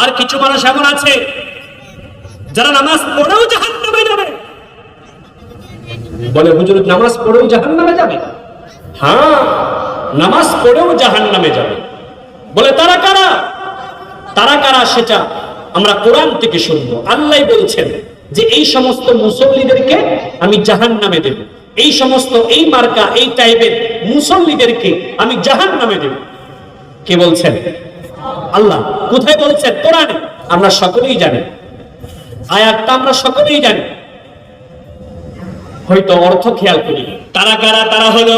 আর কিছু মানুষ এমন আছে যারা নামাজ পড়েও জাহান্নামে যাবে। বলে হুজুর নামাজ পড়েও জাহান্নামে যাবে? হ্যাঁ, নামাজ পড়েও জাহান্নামে যাবে। বলে তারা কারা? তারা কারা সেটা আমরা কোরআন থেকে শুনবো। আল্লাহ বলছেন যে এই সমস্ত মুসল্লিদেরকে আমি জাহান্নামে দেব, এই সমস্ত এই মার্কা এই টাইপের মুসল্লিদেরকে আমি জাহান্নামে দেব। কে বলছেন? আল্লাহ। কোথায় বলছেন? কোরআনে। আমরা সকলেই জানি, আয়াতটা আমরা সকলেই জানি, হয়তো অর্থ খেয়াল করি। তারা কারা? তারা হলো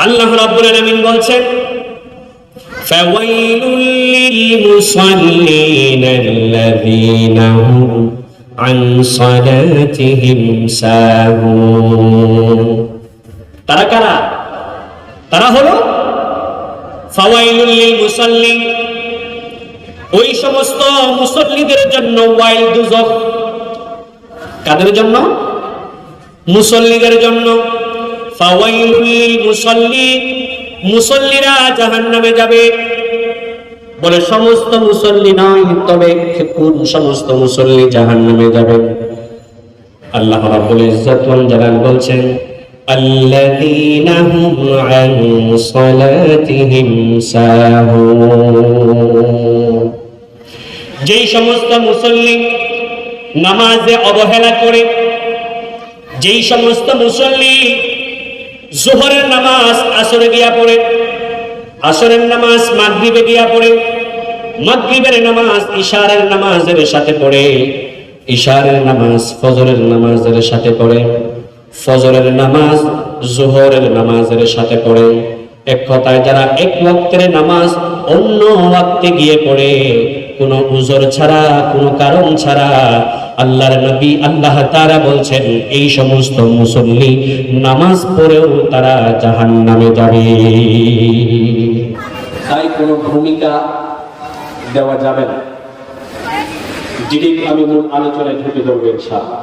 আল্লাহ রাব্বুল আলামিন বলছেন ফাওয়াইলুল লিলমুসাল্লিন আল্লাযীনা হুম আন সালাতিহিম সাহুন। তারা কারা? তারা হলো ফাওয়াইলুল লিলমুসাল্লিন, ওই সমস্ত মুসল্লিদের জন্য ওয়াইল দুজখ। কাদের জন্য? মুসল্লিদের জন্য। ফাওয়াইলুল লিলমুসাল্লিন, মুসল্লিরা জাহান্নামে যাবে। বলে সমস্ত মুসল্লি নয়, তবে কোন সমস্ত মুসল্লি জাহান্নামে যাবে? আল্লাহ রাব্বুল ইজ্জত ওয়াল জালাল বলছেন আল্লাযীনা হুম আন সালাতিহিম সাহুন। যেই সমস্ত মুসল্লি নামাজে অবহেলা করে, যেই সমস্ত মুসল্লি যোহরের নামাজ আসরে গিয়া পড়ে, আসরের নামাজ মাগরিবে গিয়া পড়ে, মাগরিবের নামাজ ইশারের নামাজের সাথে পড়ে, ইশারের নামাজ ফজরের নামাজের সাথে পড়ে, ফজরের নামাজ যোহরের নামাজের সাথে পড়ে। এক কথায় যারা এক ওয়াক্তের নামাজ অন্য ওয়াক্তে গিয়ে পড়ে, কোনো উযর ছাড়া, কোনো কারণ ছাড়া, আল্লাহর নবী আল্লাহ তাআলা বলছেন এই সমস্ত মুসল্লি নামাজ পড়েও তারা জাহান্নামে যাবে। তাই কোনো ভূমিকা দেওয়া যাবে না। ডিরেক্ট আমি মূল আলোচনায় ঢুকে দেবো ইনশাআল্লাহ।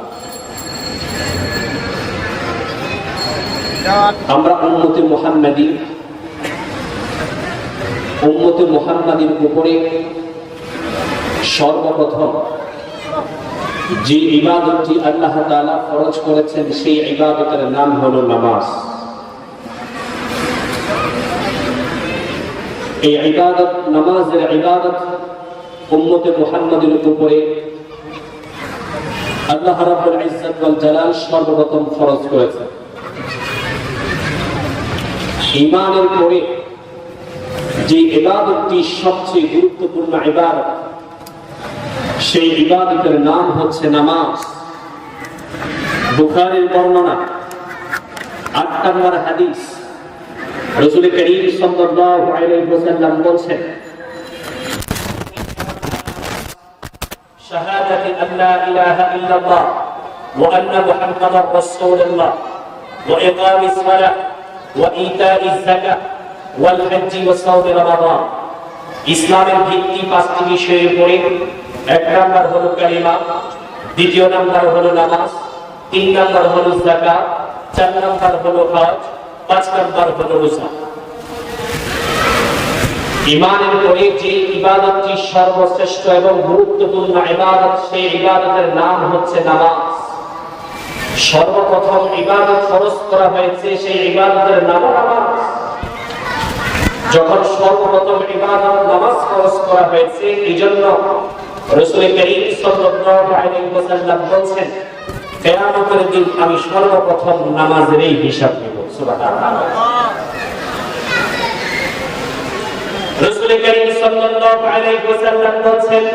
আমরা উম্মতে মুহাম্মাদীর উপরে সর্বপ্রথম যে ইবাদতটি আল্লাহ তাআলা ফরজ করেছেন, সেই ইবাদতের নাম হলো নামাজ। এই ইবাদত, নামাজের ইবাদত উম্মতে মুহাম্মাদীর উপরে আল্লাহ রাব্বুল ইজ্জত ওয়াল জালাল সর্বপ্রথম ফরজ করেছেন। ঈমানের পরে যে ইবাদতটি সবচেয়ে গুরুত্বপূর্ণ ইবাদত, সেই ইবাদতের নাম হচ্ছে নামাজ। বুখারীর বর্ণনা 8 নম্বর হাদিস, রাসূল করিম সাল্লাল্লাহু আলাইহি ওয়াসাল্লাম বলেন শাহাদাতু আল্লা ইলাহা ইল্লাল্লাহ ওয়া আন্না মুহাম্মাদার রাসূলুল্লাহ ওয়া ইকামিস সালাহ ওয়া ইতাইজ যাকাত ওয়াল হজ্জ ওয়া সাওম রমাদান। ইসলামের ভিত্তি 5টি বিষয়ের উপরে। 1 নাম্বার হলো কালিমা, 2 নাম্বার হলো নামাজ, 3 নাম্বার হলো যাকাত, 4 নাম্বার হলো হজ, 5 নাম্বার হলো রোজা। ঈমানের পরে যে ইবাদতটি সর্বশ্রেষ্ঠ এবং গুরুত্বপূর্ণ ইবাদত, সেই ইবাদতের নাম হচ্ছে নামাজ। সর্বপ্রথম ইবাদত ফরজ করা হয়েছে, সেই ইবাদতের নাম নামাজ। যখন সর্বপ্রথম ইবাদত নামাজ ফরজ করা হয়েছে, এইজন্য রাসূল করিম সাল্লাল্লাহু আলাইহি ওয়াসাল্লাম বলেন কিয়ামতের দিন আমি সর্বপ্রথম নামাজেরই হিসাব নেব। সুবহানাল্লাহ। রাসূল করিম সাল্লাল্লাহু আলাইহি ওয়াসাল্লাম বলেন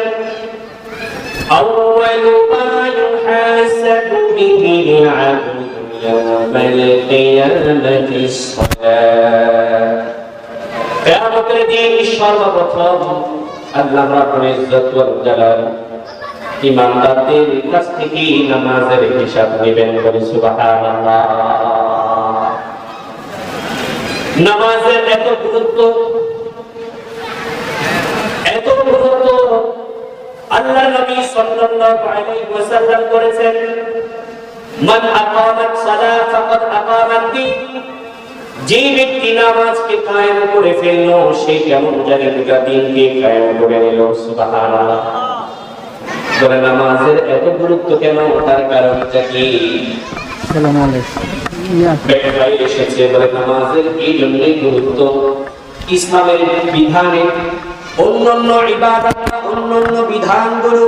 আউয়ালু মা ইউহাসাবু বিহিল আবদু ইয়াওমাল কিয়ামাতিস সালাত। কিয়ামতের দিন সর্বপ্রথম আল্লাহ রাব্বুল ইজ্জত ওয়াল জালাল ইমানদারদের কাছ থেকে নামাজের হিসাব নেবেন। বলে সুবহানাল্লাহ। নামাজের এত গুরুত্ব, এত গুরুত্ব আল্লাহ নবী সাল্লাল্লাহু আলাইহি ওয়াসাল্লাম করেছেন মান আকামাত সালাত ফাকাদ আকামাত দ্বীন। যে ব্যক্তি নামাজকে কায়েম করে ফেললো সে কেমন জানি গোটা দিনকে কায়েম করে নিল। সুবহানাল্লাহ। বলে নামাজের এত গুরুত্ব কেন, তার কারণটা কি? আসসালামু আলাইকুম। এসেছে বলে নামাজের এই জন্যই গুরুত্ব, ইসলামের বিধানে অন্যান্য ইবাদত অন্যান্য বিধানগুলো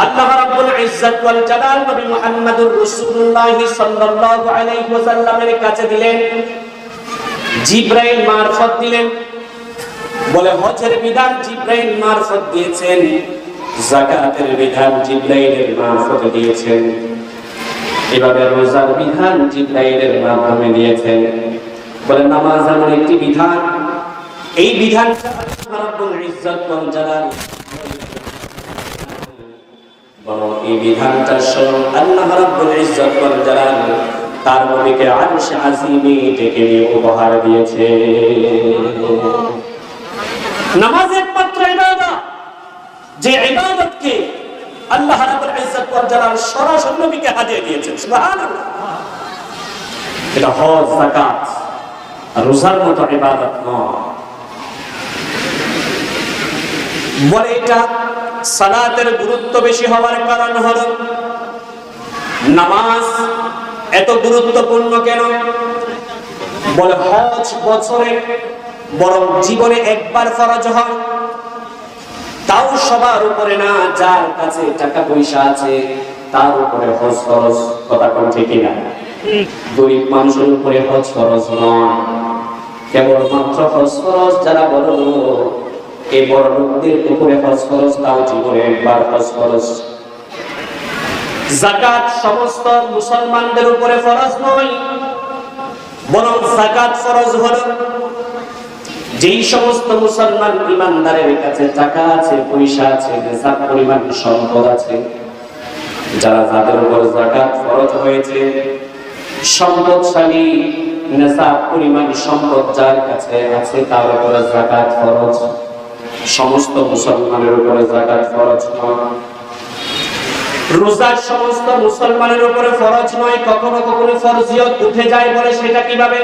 আল্লাহ রাব্বুল ইজ্জত ওয়াল জালাল নবী মুহাম্মদুর রাসূলুল্লাহ সাল্লাল্লাহু আলাইহি ওয়াসাল্লামের কাছে দিলেন, জিবরাইল মারফত দিলেন। বলে হজের বিধান জিবরাইল মারফত দিয়েছেন, যাকাতের বিধান জিবরাইলের মারফত দিয়েছেন, এভাবে রোজার বিধান জিবরাইলের মাধ্যমে দিয়েছেন। বলে নামাজ এমন একটি বিধান, এই বিধানটা আল্লাহ রাব্বুল ইজ্জত ওয়াল জালাল বরং এই বিধানটা স্বয়ং আল্লাহ রাব্বুল ইজ্জত ওয়াল জালাল তার নবীকে আরশে আজিমে ডেকে নিয়ে উপহার দিয়েছে। নামাজ একমাত্র ইবাদত, যে ইবাদতকে আল্লাহ রাব্বুল ইজ্জত ওয়াল জালাল সরাসরি নবীকে হাদিয়া দিয়েছেন। সুবহানাল্লাহ। এটা হজ, যাকাত, রোজার মতো ইবাদত নয়। বলে এটা সালাতের গুরুত্ব বেশি হওয়ার কারণ হলো নামাজ এত গুরুত্বপূর্ণ কেন? বলে হজ বছরে বরং জীবনে একবার ফরজ হয়, তাও সবার উপরে না, যার কাছে টাকা পয়সা আছে তার উপরে হজ ফরজ। কথা কোন ঠিক না? গরিব মানুষের উপরে হজ ফরজ নয়, কেবলমাত্র হজ ফরজ যারা বড় এই বড় লোকদের উপরে হজ ফরজ, তাও জীবনে একবার হজ ফরজ। যাকাত সমস্ত মুসলমানদের উপরে ফরজ নয়, বরং যাকাত ফরজ হলো যেই সমস্ত মুসলমান ইমানদারের কাছে টাকা আছে, পয়সা আছে, নেশাব পরিমাণ সম্পদ আছে, যাদের উপর যাকাত ফরজ হয়েছে, সম্পদশালী নেশাব পরিমাণ সম্পদ যার কাছে আছে তার উপরে যাকাত ফরজ। সমস্ত মুসলমানের উপরে যাকাত ফরজ নয়। রোজা সমস্ত মুসলমানের উপরে ফরজ নয়, কখনো কখনো ফরজিয়ত উঠে যায়। বলে সেটা কিভাবে?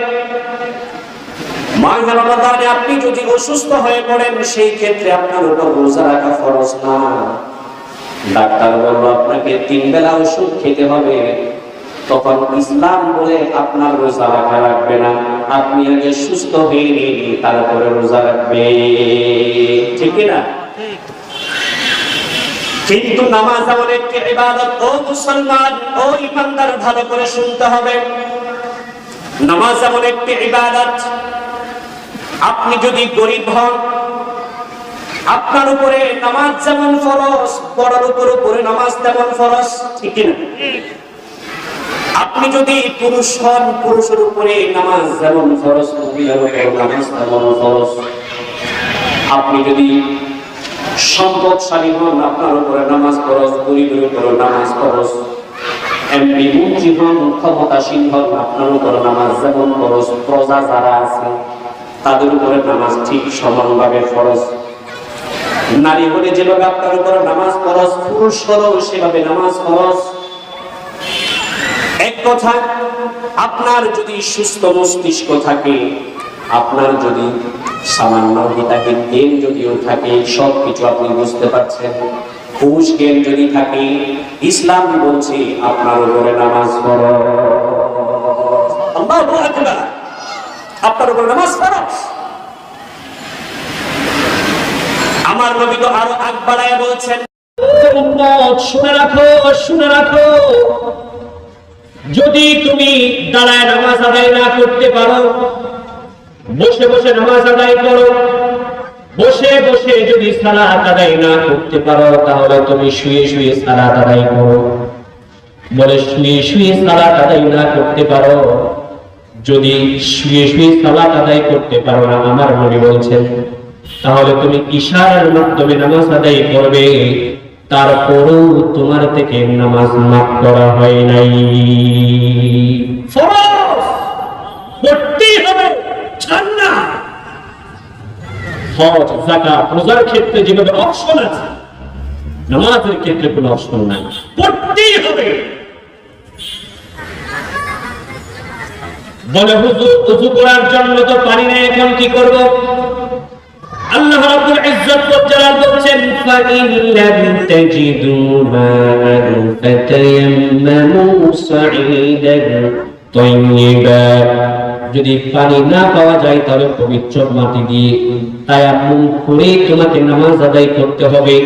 মাহে রমাদানে আপনি যদি অসুস্থ হয়ে পড়েন, সেই ক্ষেত্রে আপনার উপর রোজা রাখা ফরজ না। ডাক্তার বলল আপনাকে 3 বেলা ওষুধ খেতে হবে, তখন ইসলাম বলে আপনার রোজা রাখা লাগবে না, আপনি আগে সুস্থ হয়ে নিন তারপরে রোজা রাখবে। ঠিক না? কিন্তু নামাজ এমন একটি ইবাদত, ও মুসলমান, ও ইমানদার, ভালো করে শুনতে হবে। নামাজ এমন একটি ইবাদত, আপনি যদি গরিব হন আপনার উপরে নামাজ যেমন ফরজ, বড়র উপরে নামাজ তেমন ফরজ। ঠিক না? আপনি যদি পুরুষ হন, পুরুষের উপরে নামাজ যেমন ফরজ, মহিলার উপরে নামাজ তেমন ফরজ। আপনি যদি সম্পদশালী হন, আপনার উপরে নামাজ ফরজ, গরিবের উপরে নামাজ ফরজ। এমপি মন্ত্রী হন, ক্ষমতাসীন হন, আপনার উপরে নামাজ যেমন ফরজ, প্রজা যারা আছে তাদের উপরে নামাজ ঠিক সমানভাবে ফরজ। নারী হলে যেভাবে আপনার উপরে নামাজ ফরজ, পুরুষ হলেও সেভাবে নামাজ ফরজ। এক কথা, আপনার যদি সুস্থ মস্তিষ্ক থাকে, আপনার যদি সামান্য হিতাহিত জ্ঞান যদিও থাকে, সবকিছু আপনি বুঝতে পারছেন, হুঁশ জ্ঞান যদি থাকে, ইসলাম বলছে আপনার উপরে নামাজ ফরজ। আল্লাহু আকবার। আপনার উপরে নামাজ ফরজ। আমার নবী তো আরো আগ বাড়ায় বলছেন, উম্মত শুনে রাখো, শুনে রাখো, যদি তুমি দাঁড়ায় নামাজ আদায় না করতে পারো, বসে বসে নামাজ আদায় করো, বসে বসে যদি সালাত আদায় না করতে পারো, তাহলে তুমি শুয়ে শুয়ে সালাত আদায় করো। বলে শুয়ে শুয়ে সালাত আদায় না করতে পারো, যদি শুয়ে শুয়ে সালাত আদায় করতে পারো না, আমার নবী বলছেন, তাহলে তুমি ইশারার মাধ্যমে নামাজ আদায় করবে, তারপরও তোমার থেকে নামাজ মাফ করা হয় নাই। ফরজ পড়তেই হবে, ছাড় না। হজ, যাকাত, রোজার ক্ষেত্রে যেভাবে অপশন আছে, নামাজের ক্ষেত্রে কোনো অপশন নাই, পড়তেই হবে। বলে হুজুর ওযু করার জন্য তো পানি নেই, এখন কি করব? আল্লাহ রাব্বুল ইজ্জত ওয়াল জালাল বলেন ফাইন লাম তাজিদু মা'আন ফাতায়াম্মামু সাঈদান তাইয়্যিবা, যদি পানি না পাওয়া যায় তাহলে পবিত্র মাটি দিয়ে তায়াম্মুম করে তোমাকে নামাজ আদায় করতে হবে,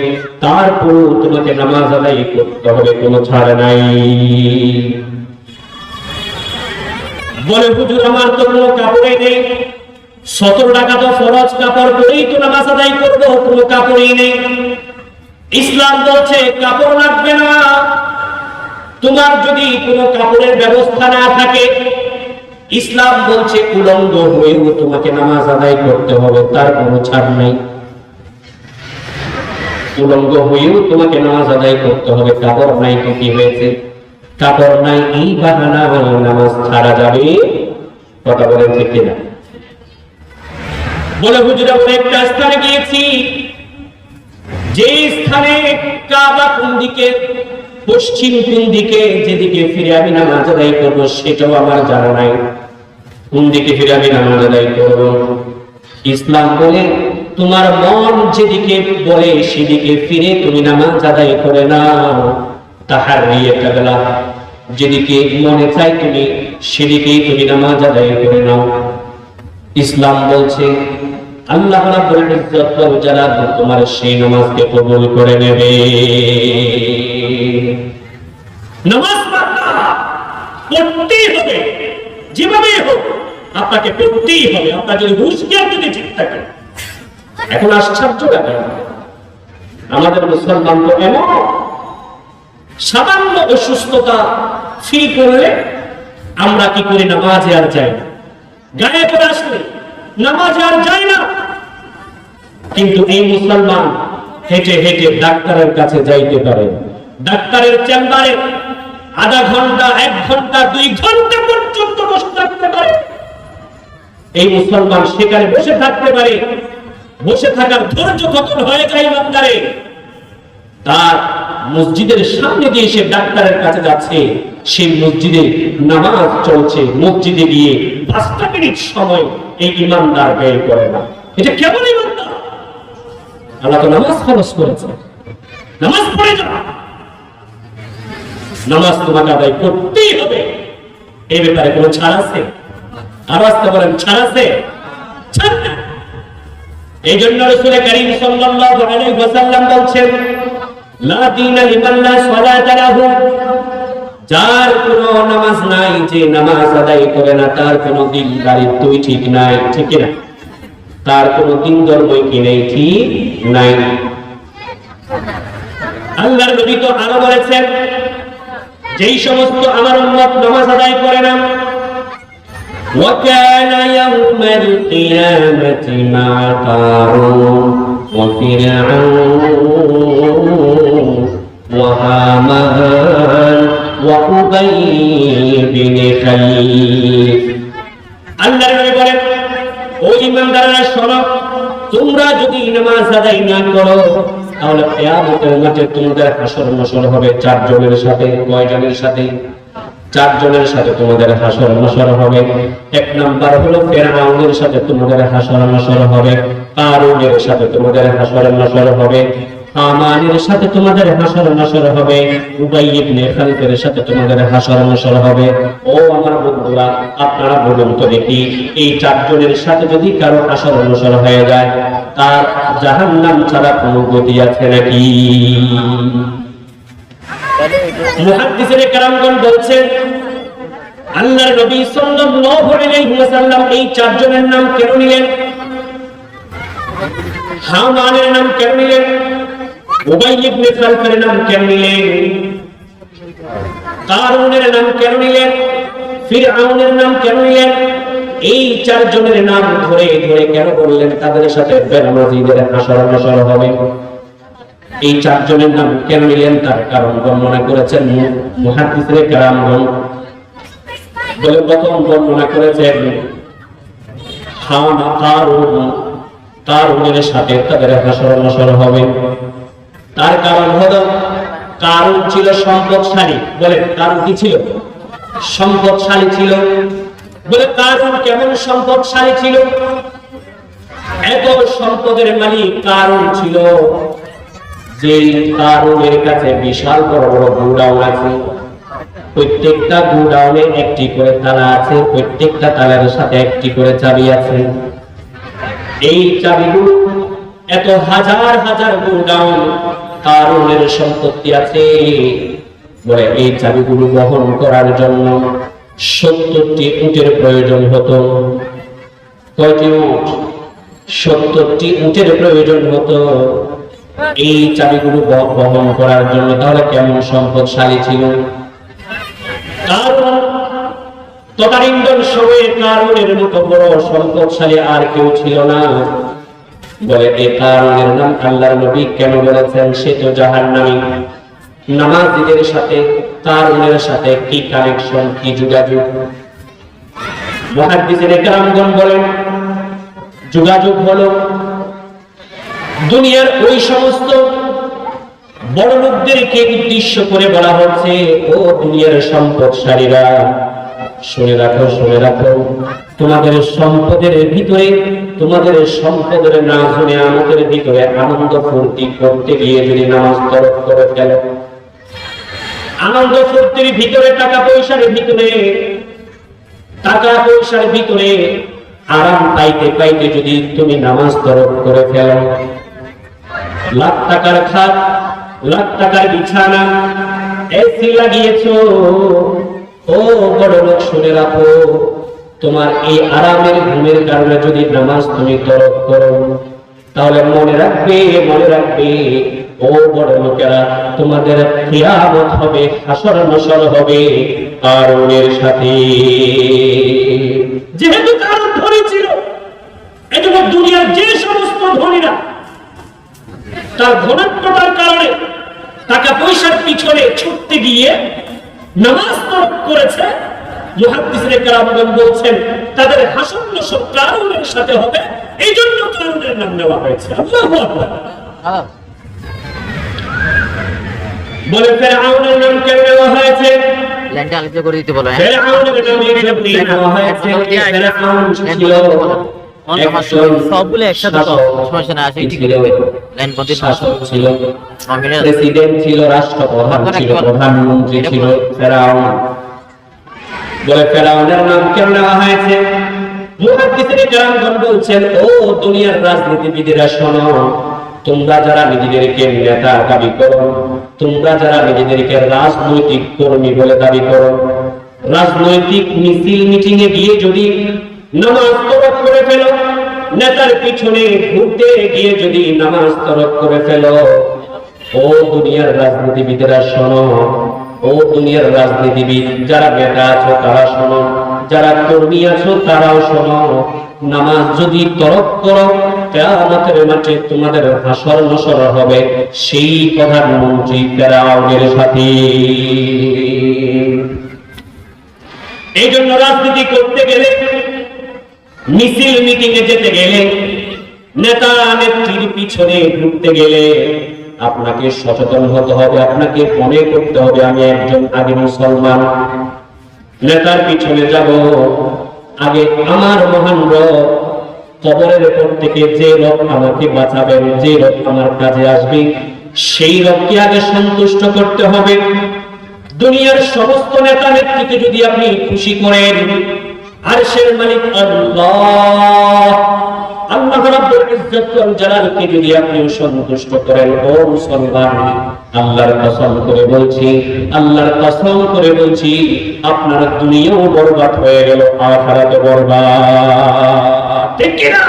তারপর তোমাকে নামাজ আদায় করতে হবে, কোনো ছাড় নাই। বলে হুজুর আমার তো কোনো কাপড়ই নেই, 17 টাকা তো ফরজ কাপড় পরেই তো নামাজ আদায় করবো, কোনো কাপড়ই নেই। ইসলাম বলছে কাপড় লাগবে না, তোমার যদি কোনো কাপড়ের ব্যবস্থা না থাকে, ইসলাম বলছে উলঙ্গ হয়েও তোমাকে নামাজ আদায় করতে হবে, তার কোনো ছাড় নাই। উলঙ্গ হয়েও তোমাকে নামাজ আদায় করতে হবে, কাপড় নাই তো কি হয়েছে? কাপড় নাই এই বাহানা নামাজ ছাড়া যাবে? কথা বলেন ঠিক কিনা? বলে হুজুর আমরা একটা স্থানে গিয়েছি, যে স্থানে কাবা কোন দিকে, পশ্চিম কোন দিকে, যেদিকে ফিরে আমি নামাজ আদায় করবো সেটাও আমার জানা নাই, কোন দিকে ফিরে আমি নামাজ আদায় করবো। ইসলাম বলে তোমার মন যেদিকে বলে সেদিকে ফিরে তুমি নামাজ আদায় করে নাও, তাহাররিয়ে কাবলা, যেদিকে মনে চাই তুমি সেদিকেই তুমি নামাজ আদায় করে নাও। ইসলাম বলছে আল্লাহ রাব্বুল ইজ্জত ওয়াল জালাল তোমার সেই নামাজকে কবুল করে নেবে। নামাজ পড়তেই হবে, যেভাবে হোক আপনাকে পড়তেই হবে, আপনার যদি হুঁশ জ্ঞান যদি ঠিক থাকে। এখন আশ্চর্য লাগে আমাদের মুসলমান তো এমন, সামান্য অসুস্থতা ফিল করলে আমরা কি করি, নামাজে আর যাই না, গায়ে পড়ে আসলে নামাজে আর যাই না। কিন্তু এই মুসলমান হেঁটে হেঁটে ডাক্তারের কাছে যাইতে পারে, ডাক্তারের চেম্বারে আধা ঘন্টা, 1 ঘন্টা, 2 ঘন্টা পর্যন্ত বসে থাকতে পারে। এই মুসলমান সেখানে বসে থাকতে পারে, বসে থাকার ধৈর্য কখন হয়ে যায় ইমানদারে, তার মসজিদের সামনে দিয়ে সে ডাক্তারের কাছে যাচ্ছে, সেই মসজিদে নামাজ চলছে, মসজিদে গিয়ে 5টা মিনিট সময় এই ইমানদার ব্যয় করে না। এটা কেমন ইমানদার? আল্লাহ তো নামাজ ফরজ করেছে, নামাজ পড়ে যাও, নামাজ তোমাকে আদায় করতেই হবে, এই ব্যাপারে কোনো ছাড় আছে? আর আসতে বলেন ছাড় আছে? ছাড় না। এই জন্য রাসূল কারীম সাল্লাল্লাহু আলাইহি ওয়াসাল্লাম বলছেন লা দীনা লিমান লা সালাতা লাহু, যার কোনো নামাজ নাই, যে নামাজ আদায় করে না তার কোনো দিনদারিত্বই ঠিক নাই, ঠিক না? তার কোনো দিন ধর্মই কি নেই, ঠিক নাই। আল্লাহর নবী তো আরো বলেছেন যেই সমস্ত আমার উম্মত নামাজ আদায় করে না, وكان يوم القيامة مع قارون وفرعون وهامان وأبي بن خليف। আল্লাহর নবী বলেন ও ইমানদাররা শোনো, তোমরা যদি নামাজ আদায় না করো তাহলে কিয়ামতের মাঠে তোমাদের হাসর নাসর হবে 4 জনের সাথে। কয় জনের সাথে? 4 জনের সাথে তোমাদের হাসর নাসর হবে। 1 নাম্বার হলো ফিরআউনের সাথে তোমাদের হাসর নাসর হবে, কারুনের সাথে তোমাদের হাসর নাসর হবে, হামানের সাথে তোমাদের হাসর নাসর হবে, উবাই ইবনে খালফের সাথে তোমাদের হাসর নাসর হবে। ও আমার বন্ধুরা, আপনারা বলুন তো দেখি, এই 4 জনের সাথে যদি কারো হাসর নাসর হয়ে যায় তার জাহান্নাম ছাড়া কোনো গতি আছে নাকি? মুহাদ্দিসিনে কেরামগণ বলছেন আল্লাহর নবী সাল্লাল্লাহু আলাইহি ওয়াসাল্লাম এই 4 জনের নাম কেন নিলেন? হামানের নাম কেন নিলেন? উবাই ইবনে খালফের নাম কেন নিলেন? কারুনের নাম কেন নিলেন? ফিরআউনের নাম কেন নিলেন? এই 4 জনের নাম ধরে ধরে কেন বললেন তাদের সাথে বেনামাজীদের হাসর নাসর হবে? এই 4 জনের নাম কেন নিলেন তার কারণ বর্ণনা করেছেন মুহাদ্দিসিনে কেরামগণ। বলে প্রথম বর্ণনা করেছেন কারুনের সাথে তাদের হাসর নাসর হবে। তার কারণ হলো কারুন ছিল সম্পদশালী। বলে কারুন কি ছিল? সম্পদশালী ছিল। বলে কারুন কেমন সম্পদশালী ছিল, এত সম্পদের মালিক কারুন ছিল যে কারুনের কাছে বিশাল বড় বড় গোডাউন আছে। প্রত্যেকটা গোডাউনে একটি করে তালা আছে, প্রত্যেকটা তালার সাথে একটি করে চাবি আছে। এই চাবিগুলো এত হাজার হাজার গোডাউন কারুনের সম্পত্তি আছে। বলে এই চাবিগুলো বহন করার জন্য 70টি উটের প্রয়োজন হতো। কয়টি উট? 70টি উটের প্রয়োজন হতো এই চাবিগুলো বহন করার জন্য। তাহলে কেমন সম্পদশালী ছিল কারণ? তদানীন্তন সময়ে কারুনের মতো বড় সম্পদশালী আর কেউ ছিল না। বলে এই কারুনের নাম আল্লাহর নবী কেন বলেছেন? সে তো জাহান্নামী। নামাজীদের সাথে কারুনের সাথে কি কানেকশন, কি যোগাযোগ? মুহাদ্দিসিনে কেরামগণ বলেন যোগাযোগ হলো দুনিয়ার ওই সমস্ত বড় লোকদেরকে উদ্দেশ্য করে বলা হচ্ছে, ও দুনিয়ার সম্পদশালীরা, শুনে রাখো, শুনে রাখো, তোমাদের সম্পদের ভিতরে, তোমাদের সম্পদের নাজুনে আমাদের ভিতরে আনন্দ ফুর্তি করতে গিয়ে যদি নামাজ তরক করে ফেলো, আনন্দ ফুর্তির ভিতরে, টাকা পয়সার ভিতরে, টাকা পয়সার ভিতরে আরাম পাইতে পাইতে যদি তুমি নামাজ তরক করে ফেলো, লাখ টাকার খাট, লাখ টাকার বিছানা, এসি লাগিয়েছো, ও বড় লোক শুনে রাখো, তোমার এই আরামের ঘুমের কারণে যদি নামাজ তুমি তরক করো, তাহলে মনে রাখবে, মনে রাখবে, ও বড় লোকেরা, তোমাদের কিয়ামত হবে, হাসর নাসর হবে কারুনের সাথে। যেহেতু কারুন ধনী ছিল, এজন্য দুনিয়ার যে সমস্ত ধনীরা তার ধনত্বতার কারণে টাকা পয়সার পিছনে ছুটতে গিয়ে নামাজ তরক করেছে, মুহাদ্দিসিনে কেরামগণ বলছেন তাদের হাসর নাসর কারুনের সাথে হবে, এই জন্য কারুনের নাম নেওয়া হয়েছে। আল্লাহু আকবার। বলে ফেরাউনের নাম কেন নেওয়া হয়েছে? ল্যান্ডে আলোচনা করে দিতে বলো। ফেরাউনের নাম এই জন্য নেওয়া হয়েছে, ফেরাউন ছিল সবগুলো একসাথে তো সমস্যা না, আসে ঠিক হবে। লাইন বন্ধ ছিল, প্রেসিডেন্ট ছিল, রাষ্ট্রপ্রধান ছিল, প্রধানমন্ত্রী ছিল ফেরাউন। বলে ফেরাউনের নাম কেন নেওয়া হয়েছে? মুহাদ্দিসিনে কেরামগণ বলছেন, ও দুনিয়ার রাজনীতিবিদেরা শোনো, তোমরা যারা নিজেদেরকে নেতা দাবি করো, তোমরা যারা নিজেদেরকে রাজনৈতিক কর্মী বলে দাবি করো, রাজনৈতিক মিছিল মিটিং এ গিয়ে যদি নামাজ তরক করে ফেলো, নেতার পিছনে ঘুরতে গিয়ে যদি নামাজ তরক করে ফেলো, ও দুনিয়ার রাজনীতিবিদেরা শোনো, ও দুনিয়ার রাজনীতিবিদ যারা নেতা আছো তারা শোনো, যারা কর্মী আছো তারাও শোনো, নামাজ যদি তরক করো, কিয়ামতের মাঠে তোমাদের হাসর নাসর হবে সেই প্রধানমন্ত্রী ফেরাউনের সাথে। এই জন্য রাজনীতি করতে গেলে, মিছিল মিটিং এ যেতে গেলে, নেতা নেত্রীর পিছনে ঘুরতে গেলে আপনাকে সচেতন হতে হবে, আপনাকে মনে করতে হবে আমি একজন আগে মুসলমান। নেতার পিছনে যাব, আগে আমার মহান রব কবরের উপর থেকে যে রব আমাকে বাঁচাবেন, যে রব আমার কাজে আসবে, সেই রবকে আগে সন্তুষ্ট করতে হবে। দুনিয়ার সমস্ত নেতা নেত্রীকে যদি আপনি খুশি করেন, আরশের মালিক আল্লাহ, আল্লাহ রাব্বুল ইজ্জত ওয়াল জালালকে যদি আপনি সন্তুষ্ট করেন, ও মুসলমান, আল্লাহর কসম করে বলছি, আল্লাহর কসম করে বলছি, আপনার দুনিয়াও বরবাদ হয়ে গেল, আখিরাতও বরবাদ। ঠিক কি না?